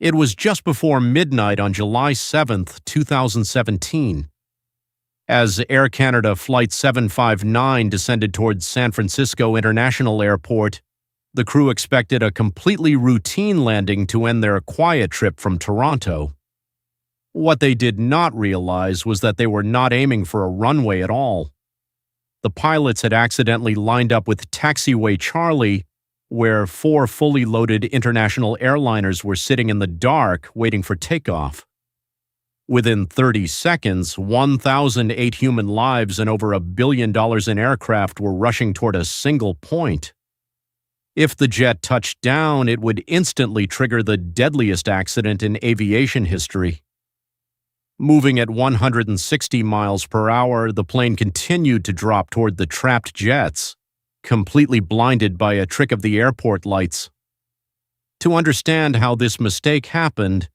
It was just before midnight on July 7th, 2017. As Air Canada Flight 759 descended towards San Francisco International Airport, the crew expected a completely routine landing to end their quiet trip from Toronto. What they did not realize was that they were not aiming for a runway at all. The pilots had accidentally lined up with Taxiway Charlie, where 4 fully loaded international airliners were sitting in the dark waiting for takeoff. Within 30 seconds, 1,008 human lives and over $1 billion in aircraft were rushing toward a single point. If the jet touched down, it would instantly trigger the deadliest accident in aviation history. Moving at 160 miles per hour, the plane continued to drop toward the trapped jets, completely blinded by a trick of the airport lights. To understand how this mistake happened,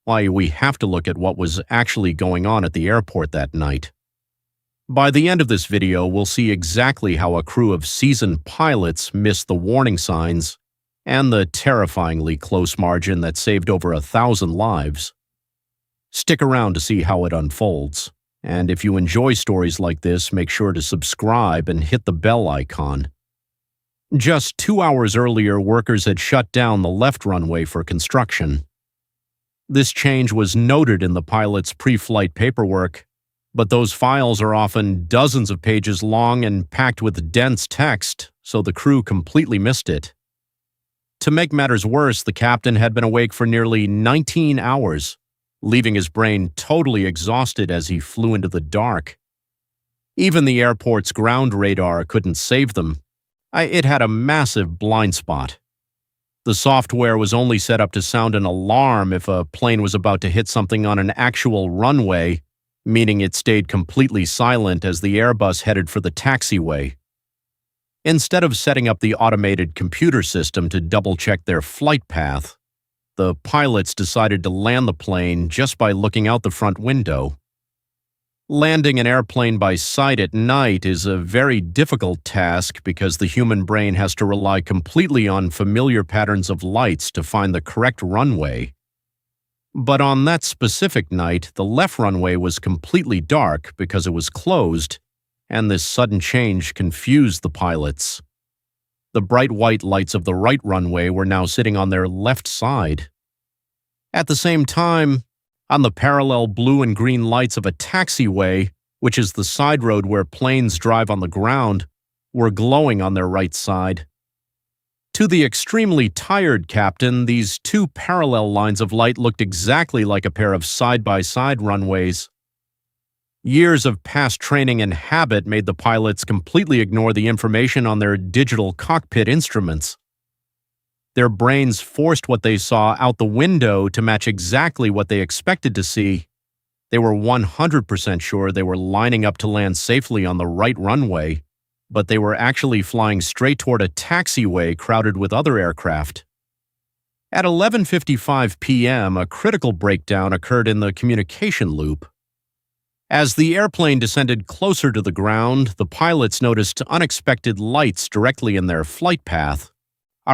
we have to look at what was actually going on at the airport that night. By the end of this video, we'll see exactly how a crew of seasoned pilots missed the warning signs and the terrifyingly close margin that saved over 1,000 lives. Stick around to see how it unfolds, and if you enjoy stories like this, make sure to subscribe and hit the bell icon. Just 2 hours earlier, workers had shut down the left runway for construction. This change was noted in the pilot's pre-flight paperwork, but those files are often dozens of pages long and packed with dense text, so the crew completely missed it. To make matters worse, the captain had been awake for nearly 19 hours, leaving his brain totally exhausted as he flew into the dark. Even the airport's ground radar couldn't save them. It had a massive blind spot. The software was only set up to sound an alarm if a plane was about to hit something on an actual runway, meaning it stayed completely silent as the Airbus headed for the taxiway. Instead of setting up the automated computer system to double-check their flight path, the pilots decided to land the plane just by looking out the front window. Landing an airplane by sight at night is a very difficult task because the human brain has to rely completely on familiar patterns of lights to find the correct runway. But on that specific night, the left runway was completely dark because it was closed, and this sudden change confused the pilots. The bright white lights of the right runway were now sitting on their left side. At the same time, on the parallel blue and green lights of a taxiway, which is the side road where planes drive on the ground, were glowing on their right side. To the extremely tired captain, these 2 parallel lines of light looked exactly like a pair of side-by-side runways. Years of past training and habit made the pilots completely ignore the information on their digital cockpit instruments. Their brains forced what they saw out the window to match exactly what they expected to see. They were 100% sure they were lining up to land safely on the right runway, but they were actually flying straight toward a taxiway crowded with other aircraft. At 11:55 p.m., a critical breakdown occurred in the communication loop. As the airplane descended closer to the ground, the pilots noticed unexpected lights directly in their flight path,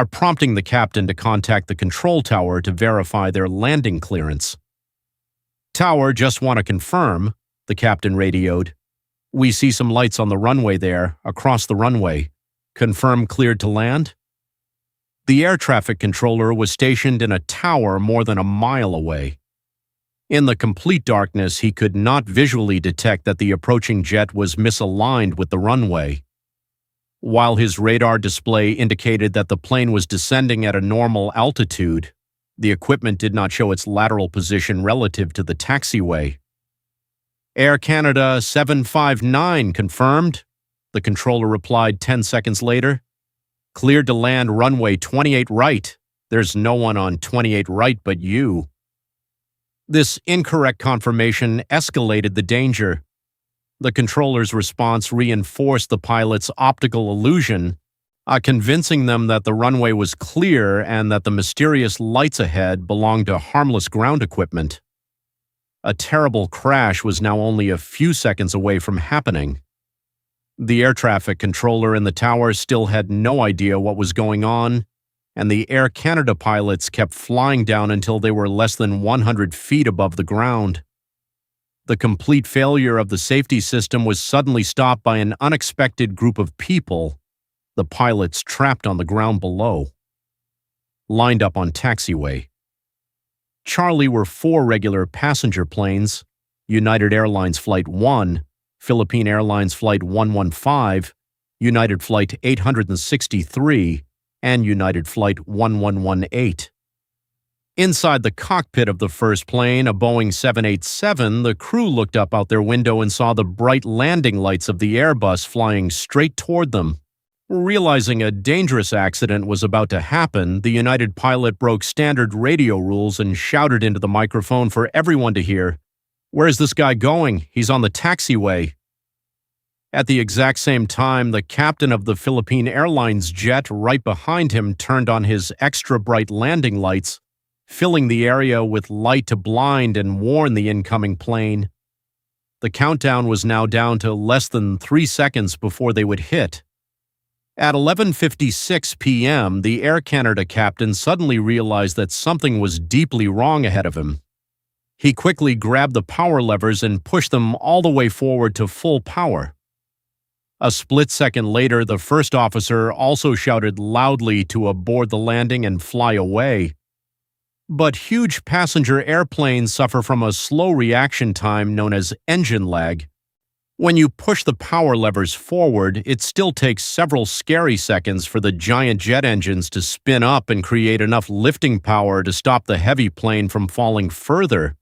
prompting the captain to contact the control tower to verify their landing clearance. "Tower, just want to confirm," the captain radioed. "We see some lights on the runway there, across the runway. Confirm cleared to land?" The air traffic controller was stationed in a tower more than a mile away. In the complete darkness, he could not visually detect that the approaching jet was misaligned with the runway. While his radar display indicated that the plane was descending at a normal altitude, the equipment did not show its lateral position relative to the taxiway. "Air Canada 759 confirmed," the controller replied 10 seconds later. "Cleared to land runway 28 right. There's no one on 28 right but you." This incorrect confirmation escalated the danger. The controller's response reinforced the pilot's optical illusion, convincing them that the runway was clear and that the mysterious lights ahead belonged to harmless ground equipment. A terrible crash was now only a few seconds away from happening. The air traffic controller in the tower still had no idea what was going on, and the Air Canada pilots kept flying down until they were less than 100 feet above the ground. The complete failure of the safety system was suddenly stopped by an unexpected group of people, the pilots trapped on the ground below. Lined up on Taxiway Charlie were 4 regular passenger planes: United Airlines Flight 1, Philippine Airlines Flight 115, United Flight 863, and United Flight 1118. Inside the cockpit of the first plane, a Boeing 787, the crew looked up out their window and saw the bright landing lights of the Airbus flying straight toward them. Realizing a dangerous accident was about to happen, the United pilot broke standard radio rules and shouted into the microphone for everyone to hear, "Where's this guy going? He's on the taxiway." At the exact same time, the captain of the Philippine Airlines jet right behind him turned on his extra bright landing lights, filling the area with light to blind and warn the incoming plane. The countdown was now down to less than 3 seconds before they would hit. At 11:56 p.m., the Air Canada captain suddenly realized that something was deeply wrong ahead of him. He quickly grabbed the power levers and pushed them all the way forward to full power. A split second later, the first officer also shouted loudly to abort the landing and fly away. But huge passenger airplanes suffer from a slow reaction time known as engine lag. When you push the power levers forward, it still takes several scary seconds for the giant jet engines to spin up and create enough lifting power to stop the heavy plane from falling further.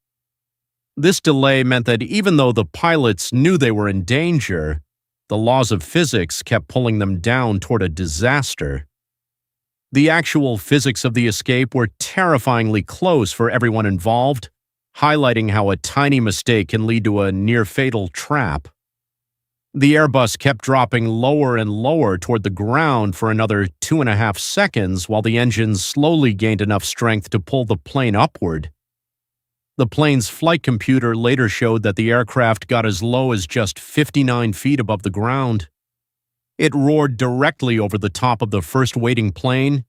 This delay meant that even though the pilots knew they were in danger, the laws of physics kept pulling them down toward a disaster. The actual physics of the escape were terrifyingly close for everyone involved, highlighting how a tiny mistake can lead to a near-fatal trap. The Airbus kept dropping lower and lower toward the ground for another 2.5 seconds while the engines slowly gained enough strength to pull the plane upward. The plane's flight computer later showed that the aircraft got as low as just 59 feet above the ground. It roared directly over the top of the first waiting plane,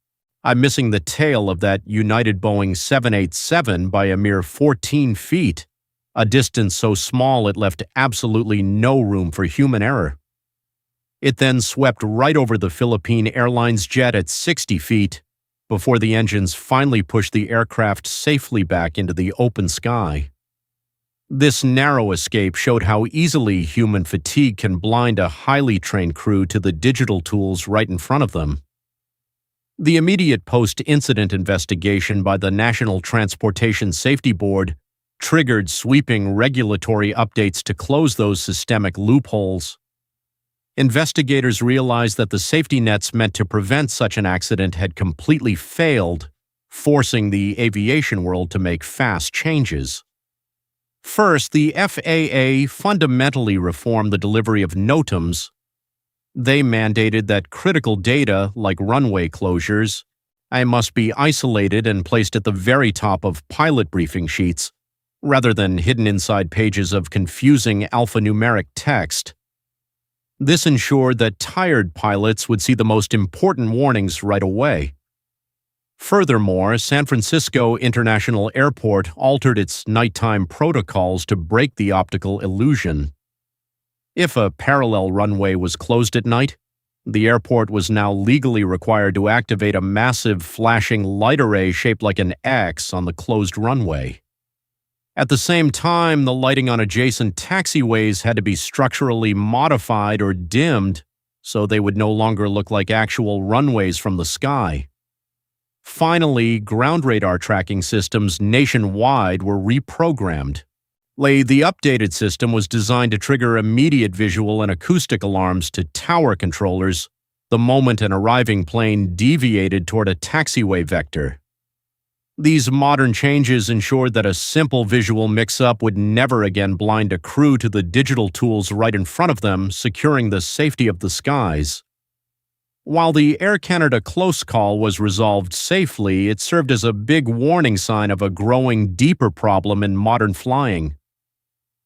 missing the tail of that United Boeing 787 by a mere 14 feet, a distance so small it left absolutely no room for human error. It then swept right over the Philippine Airlines jet at 60 feet, before the engines finally pushed the aircraft safely back into the open sky. This narrow escape showed how easily human fatigue can blind a highly trained crew to the digital tools right in front of them. The immediate post-incident investigation by the National Transportation Safety Board triggered sweeping regulatory updates to close those systemic loopholes. Investigators realized that the safety nets meant to prevent such an accident had completely failed, forcing the aviation world to make fast changes. First, the FAA fundamentally reformed the delivery of NOTAMs. They mandated that critical data, like runway closures, must be isolated and placed at the very top of pilot briefing sheets, rather than hidden inside pages of confusing alphanumeric text. This ensured that tired pilots would see the most important warnings right away. Furthermore, San Francisco International Airport altered its nighttime protocols to break the optical illusion. If a parallel runway was closed at night, the airport was now legally required to activate a massive flashing light array shaped like an X on the closed runway. At the same time, the lighting on adjacent taxiways had to be structurally modified or dimmed so they would no longer look like actual runways from the sky. Finally, ground radar tracking systems nationwide were reprogrammed. The updated system was designed to trigger immediate visual and acoustic alarms to tower controllers the moment an arriving plane deviated toward a taxiway vector. These modern changes ensured that a simple visual mix-up would never again blind a crew to the digital tools right in front of them, securing the safety of the skies. While the Air Canada close call was resolved safely, it served as a big warning sign of a growing, deeper problem in modern flying.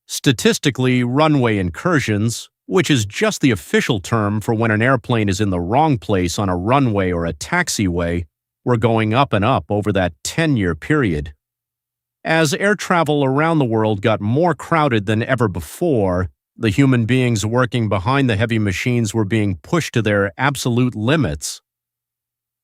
Statistically, runway incursions, which is just the official term for when an airplane is in the wrong place on a runway or a taxiway, were going up and up over that 10-year period. As air travel around the world got more crowded than ever before, the human beings working behind the heavy machines were being pushed to their absolute limits.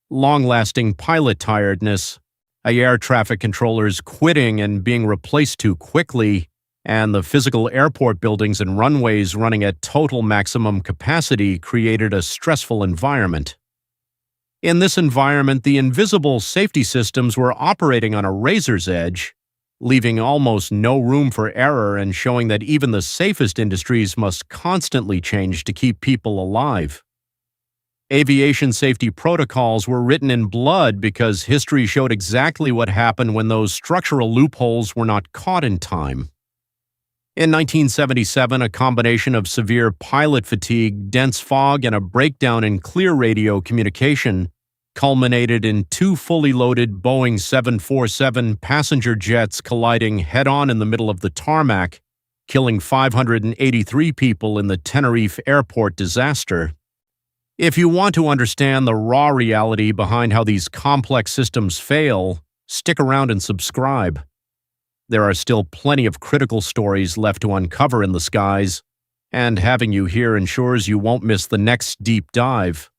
Long-lasting pilot tiredness, air traffic controllers quitting and being replaced too quickly, and the physical airport buildings and runways running at total maximum capacity created a stressful environment. In this environment, the invisible safety systems were operating on a razor's edge, leaving almost no room for error and showing that even the safest industries must constantly change to keep people alive. Aviation safety protocols were written in blood because history showed exactly what happened when those structural loopholes were not caught in time. In 1977, a combination of severe pilot fatigue, dense fog, and a breakdown in clear radio communication culminated in two fully loaded Boeing 747 passenger jets colliding head-on in the middle of the tarmac, killing 583 people in the Tenerife airport disaster. If you want to understand the raw reality behind how these complex systems fail, stick around and subscribe. There are still plenty of critical stories left to uncover in the skies, and having you here ensures you won't miss the next deep dive.